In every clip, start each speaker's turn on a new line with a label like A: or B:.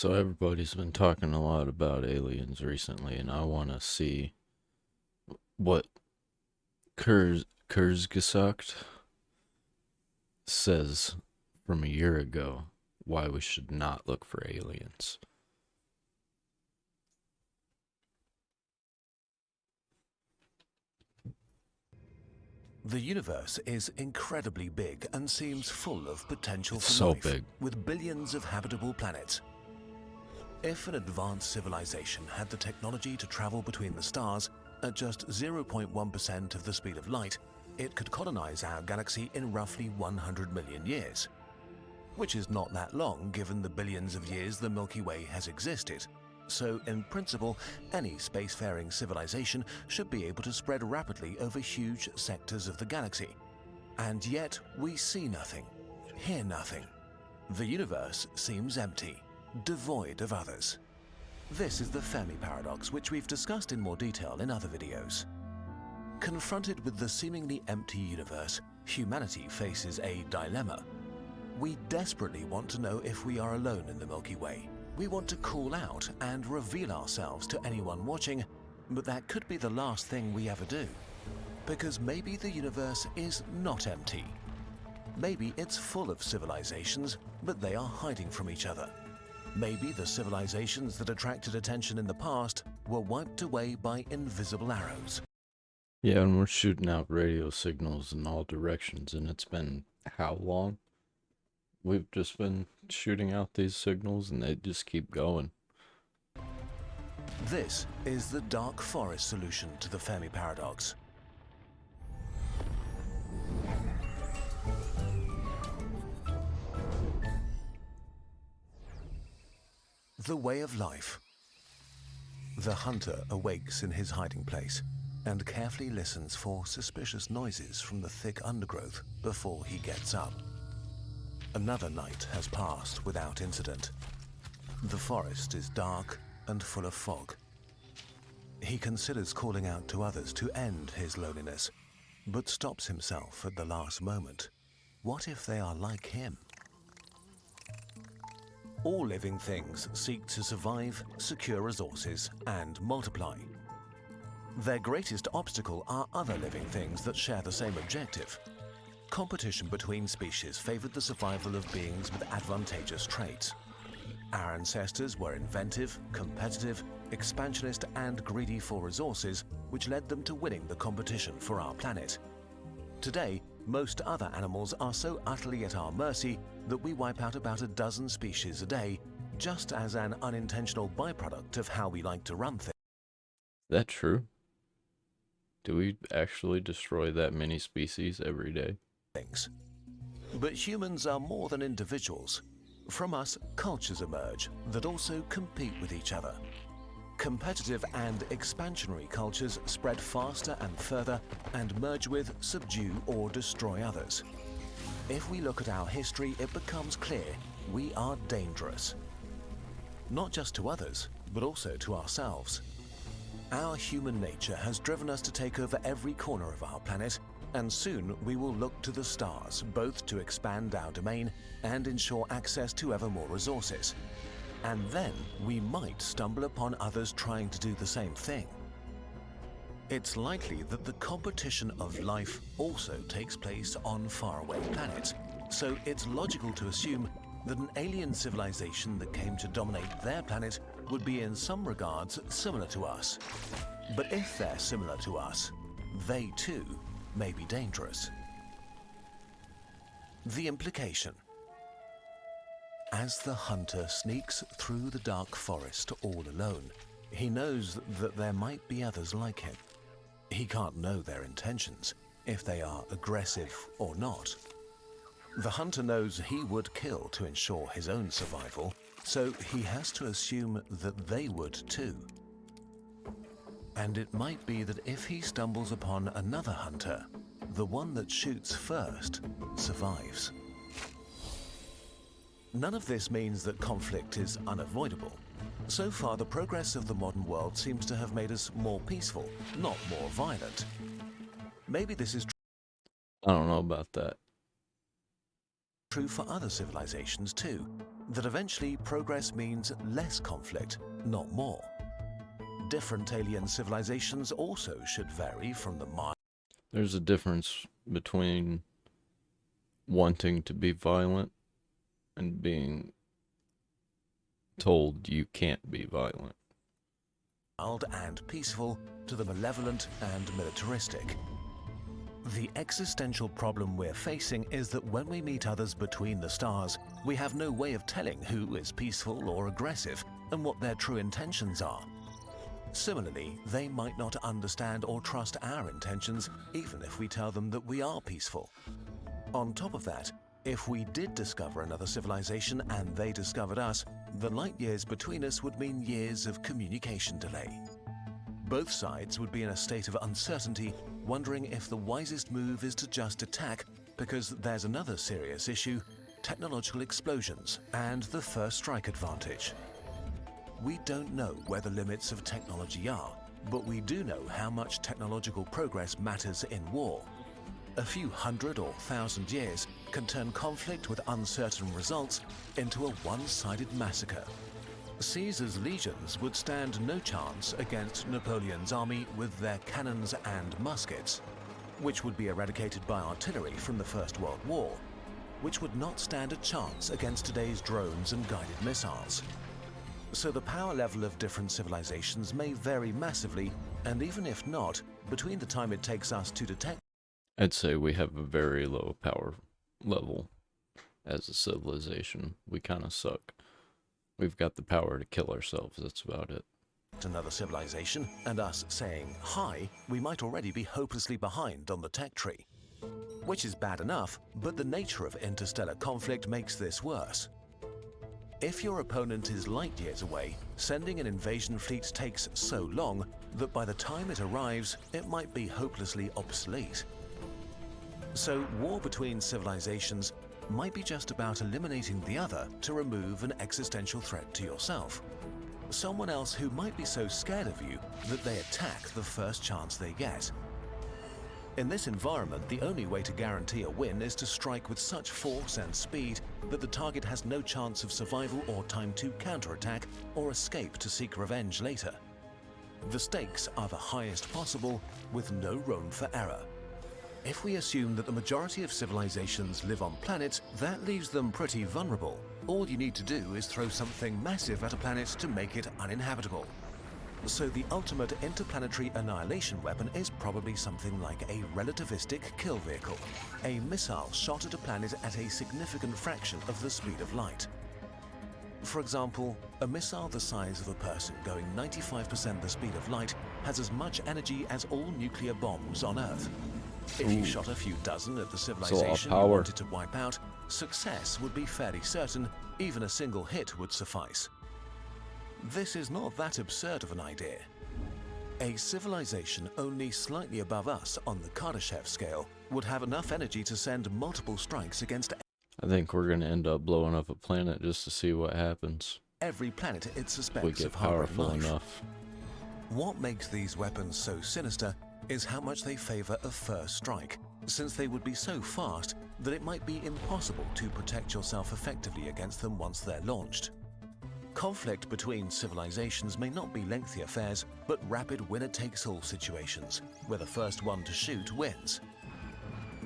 A: So everybody's been talking a lot about aliens recently, and I want to see what Kurzgesagt says from a year ago why we should not look for aliens.
B: The universe is incredibly big and seems full of potential
A: It's
B: for
A: so
B: life,
A: big.
B: with billions of habitable planets. If an advanced civilization had the technology to travel between the stars at just 0.1% of the speed of light, it could colonize our galaxy in roughly 100 million years, which is not that long given the billions of years the Milky Way has existed. So, in principle, any spacefaring civilization should be able to spread rapidly over huge sectors of the galaxy. And yet, we see nothing, hear nothing. The universe seems empty, devoid of others. This is the Fermi paradox, which we've discussed in more detail in other videos. Confronted with the seemingly empty universe, humanity faces a dilemma. We desperately want to know if we are alone in the Milky Way. We want to call out and reveal ourselves to anyone watching, but that could be the last thing we ever do. Because maybe the universe is not empty. Maybe it's full of civilizations, but they are hiding from each other. Maybe the civilizations that attracted attention in the past were wiped away by invisible arrows.
A: Yeah, and we're shooting out radio signals in all directions, and it's been how long? We've just been shooting out these signals, and they just keep going.
B: This is the dark forest solution to the Fermi paradox. The way of life. The hunter awakes in his hiding place and carefully listens for suspicious noises from the thick undergrowth before he gets up. Another night has passed without incident. The forest is dark and full of fog. He considers calling out to others to end his loneliness, but stops himself at the last moment. What if they are like him? All living things seek to survive, secure resources, and multiply. Their greatest obstacle are other living things that share the same objective. Competition between species favored the survival of beings with advantageous traits. Our ancestors were inventive, competitive, expansionist, and greedy for resources, which led them to winning the competition for our planet. Today, most other animals are so utterly at our mercy that we wipe out about a dozen species a day, just as an unintentional byproduct of how we like to run
A: Is that true? Do we actually destroy that many species every day?
B: things. But humans are more than individuals. From us, cultures emerge that also compete with each other. Competitive and expansionary cultures spread faster and further and merge with, subdue, or destroy others. If we look at our history, it becomes clear we are dangerous. Not just to others, but also to ourselves. Our human nature has driven us to take over every corner of our planet, and soon we will look to the stars, both to expand our domain and ensure access to ever more resources. And then we might stumble upon others trying to do the same thing. It's likely that the competition of life also takes place on faraway planets, so it's logical to assume that an alien civilization that came to dominate their planet would be in some regards similar to us. But if they're similar to us, they too may be dangerous. The implication. As the hunter sneaks through the dark forest all alone, he knows that there might be others like him. He can't know their intentions, if they are aggressive or not. The hunter knows he would kill to ensure his own survival, so he has to assume that they would too. And it might be that if he stumbles upon another hunter, the one that shoots first survives. None of this means that conflict is unavoidable. So far, the progress of the modern world seems to have made us more peaceful, not more violent. Maybe this is
A: I don't know about that.
B: True for other civilizations too, that eventually progress means less conflict, not more. Different alien civilizations also should vary from the mind.
A: There's a difference between wanting to be violent and being told you can't be violent.
B: And peaceful to the malevolent and militaristic. The existential problem we're facing is that when we meet others between the stars, we have no way of telling who is peaceful or aggressive and what their true intentions are. Similarly, they might not understand or trust our intentions even if we tell them that we are peaceful. On top of that, if we did discover another civilization and they discovered us, the light years between us would mean years of communication delay. Both sides would be in a state of uncertainty, wondering if the wisest move is to just attack, because there's another serious issue: technological explosions and the first strike advantage. We don't know where the limits of technology are, but we do know how much technological progress matters in war. A few hundred or thousand years can turn conflict with uncertain results into a one-sided massacre. Caesar's legions would stand no chance against Napoleon's army with their cannons and muskets, which would be eradicated by artillery from the First World War, which would not stand a chance against today's drones and guided missiles. So the power level of different civilizations may vary massively, and even if not, between the time it takes us to detect,
A: I'd say we have a very low power level as a civilization. We kind of suck. We've got the power to kill ourselves, that's about it.
B: another civilization and us saying hi, we might already be hopelessly behind on the tech tree. Which is bad enough, but the nature of interstellar conflict makes this worse. If your opponent is light years away, sending an invasion fleet takes so long that by the time it arrives, it might be hopelessly obsolete. So war between civilizations might be just about eliminating the other to remove an existential threat to yourself. Someone else who might be so scared of you that they attack the first chance they get. In this environment, the only way to guarantee a win is to strike with such force and speed that the target has no chance of survival or time to counterattack or escape to seek revenge later. The stakes are the highest possible, with no room for error. If we assume that the majority of civilizations live on planets, that leaves them pretty vulnerable. All you need to do is throw something massive at a planet to make it uninhabitable. So the ultimate interplanetary annihilation weapon is probably something like a relativistic kill vehicle, a missile shot at a planet at a significant fraction of the speed of light. For example, a missile the size of a person going 95% the speed of light has as much energy as all nuclear bombs on Earth. If you shot a few dozen at the civilization you wanted to wipe out, success would be fairly certain. Even a single hit would suffice. This is not that absurd of an idea. A civilization only slightly above us on the Kardashev scale would have enough energy to send multiple strikes against
A: I think we're going to end up blowing up a planet just to see what happens.
B: every planet it
A: We
B: suspects
A: get
B: of harboring
A: powerful
B: life.
A: enough.
B: What makes these weapons so sinister is how much they favor a first strike, since they would be so fast that it might be impossible to protect yourself effectively against them once they're launched. Conflict between civilizations may not be lengthy affairs, but rapid winner-takes-all situations, where the first one to shoot wins.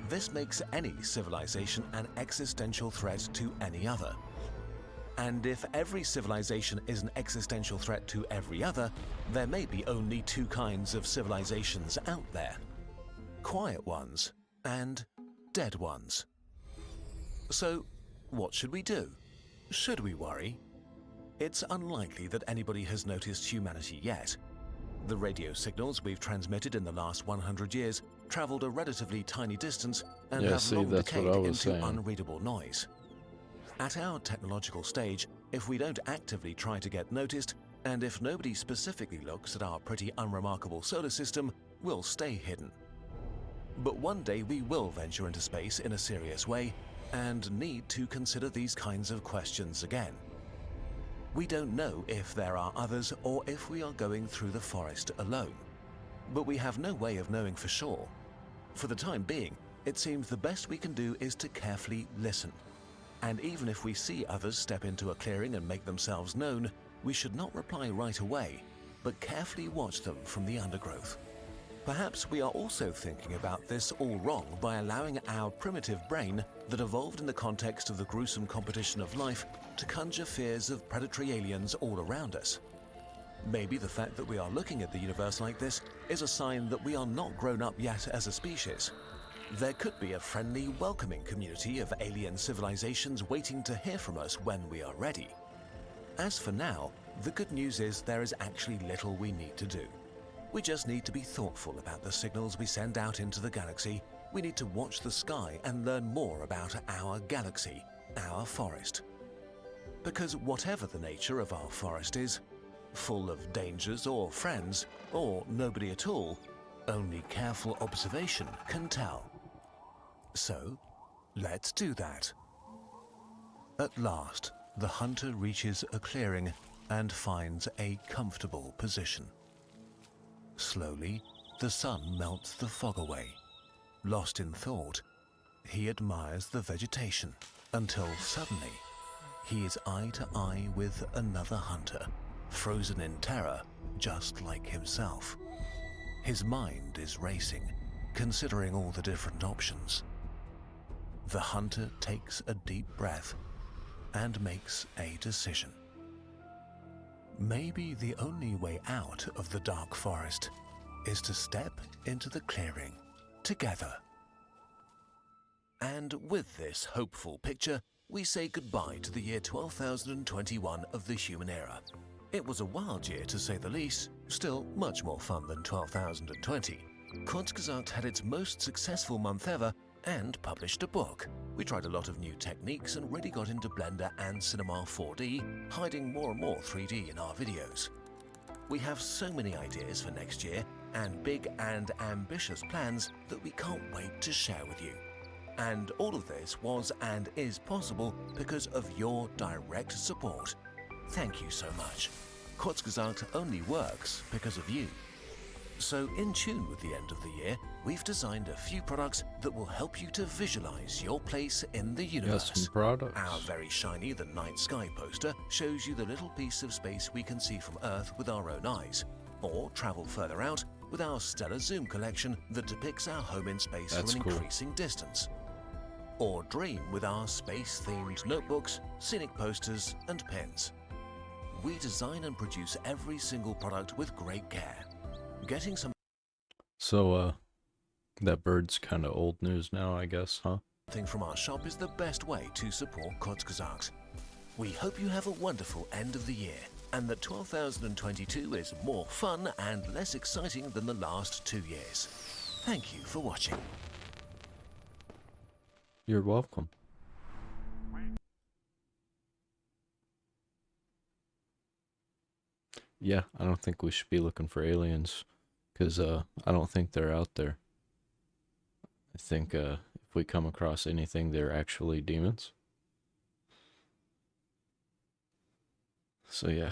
B: This makes any civilization an existential threat to any other. And if every civilization is an existential threat to every other, there may be only two kinds of civilizations out there: quiet ones and dead ones. So, what should we do? Should we worry? It's unlikely that anybody has noticed humanity yet. The radio signals we've transmitted in the last 100 years traveled a relatively tiny distance and have long decayed into unreadable noise. At our technological stage, if we don't actively try to get noticed, and if nobody specifically looks at our pretty unremarkable solar system, we'll stay hidden. But one day we will venture into space in a serious way and need to consider these kinds of questions again. We don't know if there are others or if we are going through the forest alone. But we have no way of knowing for sure. For the time being, it seems the best we can do is to carefully listen. And even if we see others step into a clearing and make themselves known, we should not reply right away, but carefully watch them from the undergrowth. Perhaps we are also thinking about this all wrong by allowing our primitive brain that evolved in the context of the gruesome competition of life to conjure fears of predatory aliens all around us. Maybe the fact that we are looking at the universe like this is a sign that we are not grown up yet as a species. There could be a friendly, welcoming community of alien civilizations waiting to hear from us when we are ready. As for now, the good news is there is actually little we need to do. We just need to be thoughtful about the signals we send out into the galaxy. We need to watch the sky and learn more about our galaxy, our forest. Because whatever the nature of our forest is, full of dangers or friends, or nobody at all, only careful observation can tell. So, let's do that. At last, the hunter reaches a clearing and finds a comfortable position. Slowly, the sun melts the fog away. Lost in thought, he admires the vegetation until suddenly, he is eye to eye with another hunter, frozen in terror, just like himself. His mind is racing, considering all the different options. The hunter takes a deep breath and makes a decision. Maybe the only way out of the dark forest is to step into the clearing together. And with this hopeful picture, we say goodbye to the year 12,021 of the human era. It was a wild year to say the least, still much more fun than 12,020. Kurzgesagt had its most successful month ever and published a book. We tried a lot of new techniques and really got into Blender and Cinema 4D, hiding more and more 3D in our videos. We have so many ideas for next year and big and ambitious plans that we can't wait to share with you. And all of this was and is possible because of your direct support. Thank you so much. Kurzgesagt only works because of you. So in tune with the end of the year, we've designed a few products that will help you to visualize your place in the universe.
A: Yes, some products.
B: Our very shiny The Night Sky poster shows you the little piece of space we can see from Earth with our own eyes, or travel further out with our stellar zoom collection that depicts our home in space
A: That's
B: from an
A: cool.
B: increasing distance. Or dream with our space-themed notebooks, scenic posters, and pins. We design and produce every single product with great care. Getting
A: So, that bird's kind of old news now, I guess, huh?
B: something from our shop is the best way to support Kurzgesagt. We hope you have a wonderful end of the year, and that 12,022 is more fun and less exciting than the last 2 years. Thank you for watching.
A: You're welcome. Yeah, I don't think we should be looking for aliens, because I don't think they're out there. I think if we come across anything, they're actually demons. So yeah.